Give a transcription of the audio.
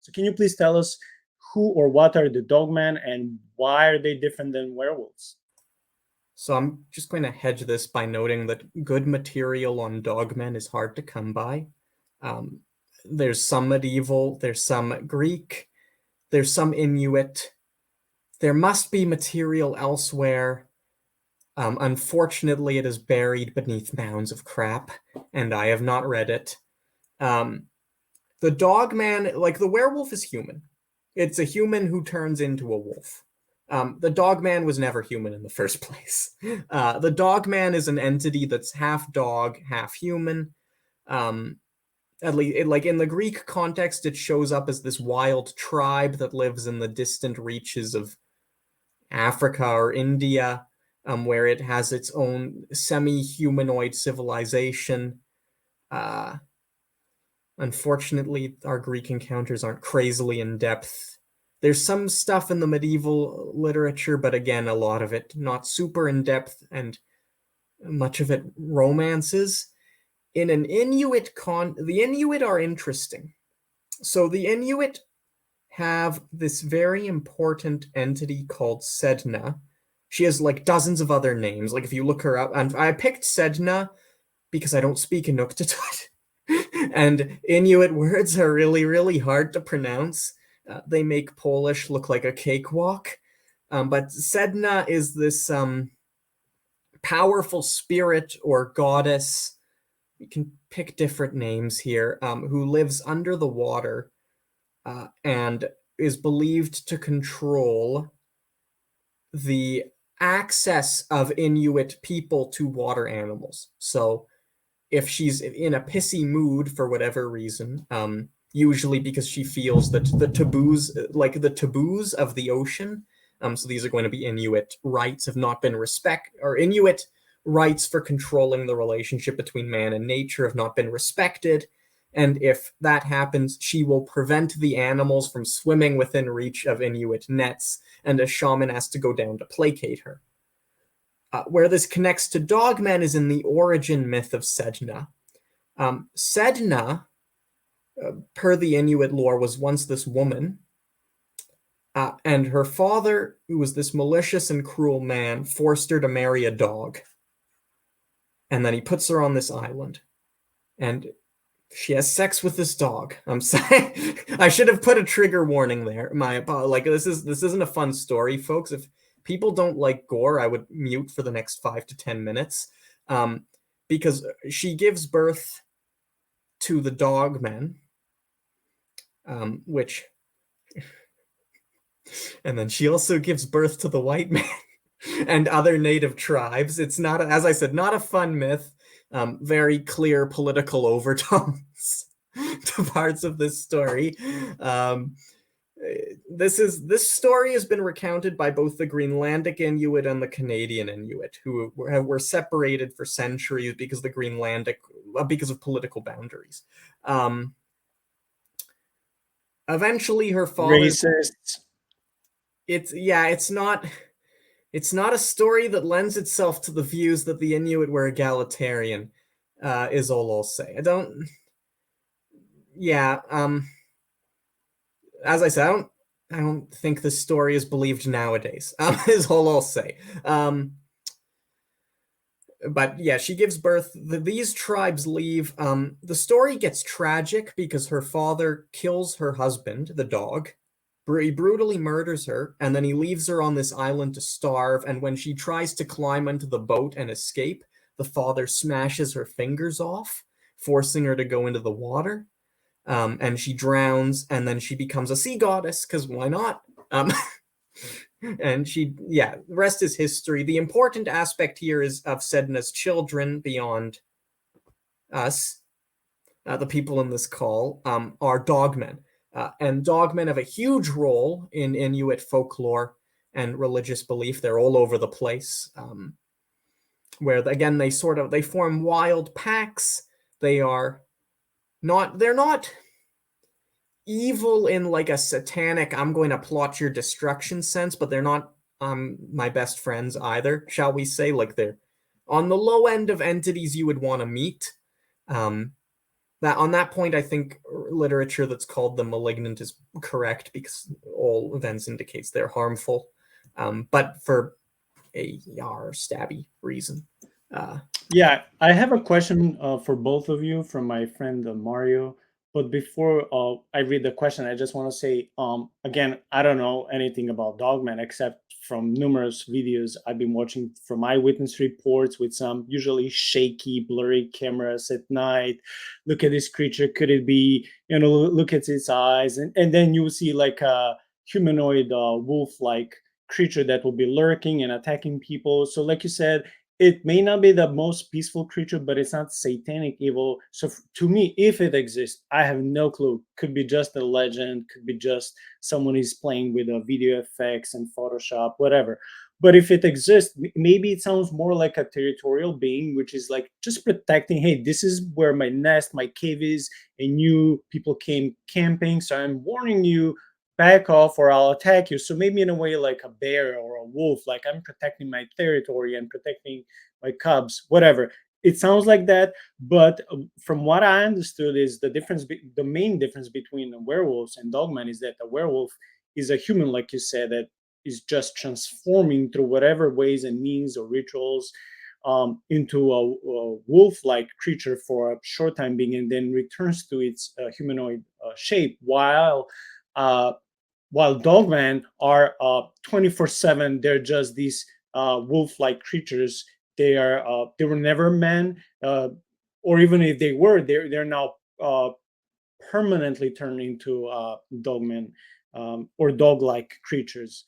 So can you please tell us who or what are the Dogmen and why are they different than werewolves? So I'm just going to hedge this by noting that good material on Dogmen is hard to come by. Um, there's some medieval, there's some Greek, there's some Inuit. There must be material elsewhere. Unfortunately, it is buried beneath mounds of crap, and I have not read it. Um, the Dogman, like the werewolf, is human. It's a human who turns into a wolf. The Dogman was never human in the first place. The Dogman is an entity that's half dog, half human. At least, like in the Greek context, it shows up as this wild tribe that lives in the distant reaches of Africa or India, where it has its own semi-humanoid civilization. Unfortunately, our Greek encounters aren't crazily in depth. There's some stuff in the medieval literature, but again, a lot of it not super in depth, and much of it romances. In an Inuit the Inuit are interesting. So the Inuit have this very important entity called Sedna. She has like dozens of other names. Like if you look her up, and I picked Sedna because I don't speak Inuktitut. And Inuit words are really, really hard to pronounce. They make Polish look like a cakewalk. But Sedna is this powerful spirit or goddess. We can pick different names here, who lives under the water and is believed to control the access of Inuit people to water animals. So if she's in a pissy mood for whatever reason, usually because she feels that the taboos of the ocean, so these are going to be Inuit rights, have not been or Inuit rights for controlling the relationship between man and nature have not been respected. And if that happens, she will prevent the animals from swimming within reach of Inuit nets, and a shaman has to go down to placate her. Where this connects to Dogman is in the origin myth of Sedna. Sedna, per the Inuit lore, was once this woman, and her father, who was this malicious and cruel man, forced her to marry a dog. And then he puts her on this island, and she has sex with this dog. I'm sorry. I should have put a trigger warning there. This isn't a fun story, folks. If people don't like gore, I would mute for the next 5 to 10 minutes, because she gives birth to the Dogman, which, and then she also gives birth to the white man and other native tribes. It's not, as I said, not a fun myth. Very clear political overtones to parts of this story. This story has been recounted by both the Greenlandic Inuit and the Canadian Inuit, who were separated for centuries because of political boundaries. Eventually, her father. Racist. It's not a story that lends itself to the views that the Inuit were egalitarian, is all I'll say. As I said, I don't think this story is believed nowadays, is all I'll say. But yeah, she gives birth. These tribes leave. The story gets tragic because her father kills her husband, the dog. He brutally murders her, and then he leaves her on this island to starve, and when she tries to climb into the boat and escape, the father smashes her fingers off, forcing her to go into the water, and she drowns, and then she becomes a sea goddess, because why not? And the rest is history. The important aspect here is of Sedna's children beyond us, the people in this call, are dogmen. And dogmen have a huge role in Inuit folklore and religious belief. They're all over the place, where again they form wild packs. They're not evil in like a satanic, I'm going to plot your destruction sense, but they're not my best friends either, shall we say. Like, they're on the low end of entities you would want to meet. That on that point, I think literature that's called the malignant is correct because all events indicates they're harmful, but for a yar stabby reason. Uh, Yeah, I have a question for both of you from my friend Mario. But before I read the question, I just want to say, again, I don't know anything about Dogman except from numerous videos I've been watching from eyewitness reports with some usually shaky, blurry cameras at night. Look at this creature. Could it be, look at its eyes. And then you see like a humanoid wolf like creature that will be lurking and attacking people. So, like you said, it may not be the most peaceful creature, but it's not satanic evil. So to me, if it exists, I have no clue. Could be just a legend, could be just someone is playing with video effects and Photoshop, whatever. But if it exists, maybe it sounds more like a territorial being, which is like just protecting. Hey, this is where my nest, my cave is, and you people came camping, so I'm warning you, back off or I'll attack you. So maybe in a way like a bear or a wolf, like I'm protecting my territory and protecting my cubs, whatever. It sounds like that, but from what I understood is the main difference between werewolves and dogman is that a werewolf is a human, like you said, that is just transforming through whatever ways and means or rituals into a wolf-like creature for a short time being, and then returns to its humanoid shape, uh, while dogmen are 24/7. They're just these wolf-like creatures. They were never men, or even if they were, they're now permanently turned into dogmen or dog-like creatures.